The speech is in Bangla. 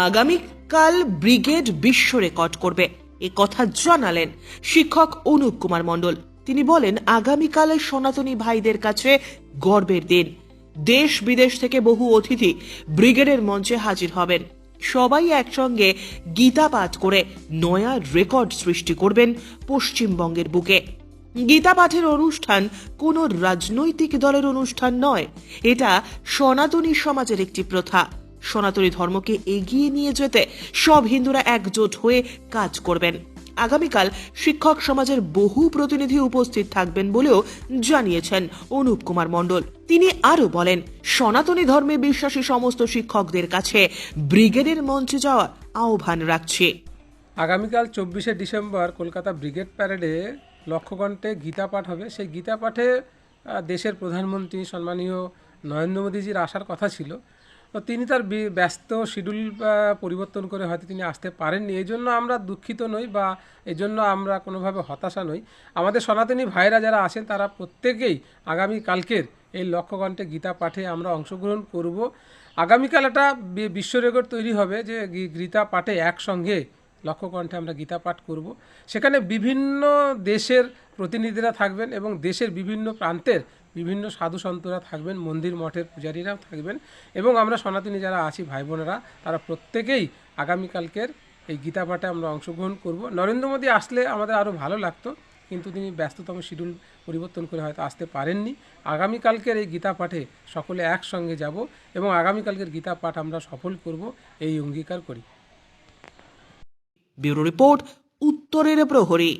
আগামীকাল ব্রিগেড বিশ্ব রেকর্ড করবে এ কথা জানালেন শিক্ষক অনুপ কুমার মণ্ডল। তিনি বলেন, আগামীকাল সনাতনী ভাইদের কাছে গর্বের দিন। দেশ বিদেশ থেকে বহু অতিথি ব্রিগেডের মঞ্চে হাজির হবেন। সবাই একসঙ্গে গীতা পাঠ করে নয়া রেকর্ড সৃষ্টি করবেন পশ্চিমবঙ্গের বুকে। গীতা পাঠের অনুষ্ঠান কোনো রাজনৈতিক দলের অনুষ্ঠান নয়, এটা সনাতনী সমাজের একটি প্রথা। সনাতনী ধর্মকে এগিয়ে নিয়ে যেতে সব হিন্দুরা একজোট হয়ে কাজ করবেন। আগামীকাল শিক্ষক সমাজের বহু প্রতিনিধি উপস্থিত থাকবেন বলেও জানিয়েছেন অনুপ কুমার মণ্ডল। তিনি আরো বলেন, সনাতনী ধর্মে বিশ্বাসী সমস্ত শিক্ষকদের কাছে ব্রিগেডের মঞ্চে যাওয়ার আহ্বান রাখছে। আগামীকাল 24শে ডিসেম্বর কলকাতা ব্রিগেড প্যারেডে লক্ষ্যকণ্ঠে গীতা পাঠ হবে। সেই গীতা পাঠে দেশের প্রধানমন্ত্রী সম্মানীয় নরেন্দ্র মোদীজির আসার কথা ছিল, তো তিনি তার ব্যস্ত শিডিউল পরিবর্তন করে হয়তো তিনি আসতে পারেননি। এই জন্য আমরা দুঃখিত নই বা এই জন্য আমরা কোনোভাবে হতাশা নই। আমাদের সনাতনী ভাইরা যারা আছেন তারা প্রত্যেকেই আগামীকালকের এই লক্ষ্যকণ্ঠে গীতা পাঠে আমরা অংশগ্রহণ করব। আগামীকাল একটা বিশ্ব রেকর্ড তৈরি হবে যে গীতা পাঠে একসঙ্গে লক্ষ্যকণ্ঠে আমরা গীতা পাঠ করব। সেখানে বিভিন্ন দেশের প্রতিনিধিরা থাকবেন এবং দেশের বিভিন্ন প্রান্তের বিভিন্ন সাধু সন্তরা থাকবেন, মন্দির মঠের পূজারীরাও থাকবেন এবং আমরা সনাতনী যারা আছি ভাই বোনেরা তারা প্রত্যেকেই আগামীকালকের এই গীতা পাঠে আমরা অংশগ্রহণ করব। নরেন্দ্র মোদী আসলে আমাদের আরও ভালো লাগতো, কিন্তু তিনি ব্যস্ততম শিডিউল পরিবর্তন করে হয়তো আসতে পারেননি। আগামীকালকের এই গীতা পাঠে সকলে একসঙ্গে যাব এবং আগামীকালকের গীতা পাঠ আমরা সফল করব, এই অঙ্গীকার করি। ব্যুরো রিপোর্ট, উত্তরের প্রহরী।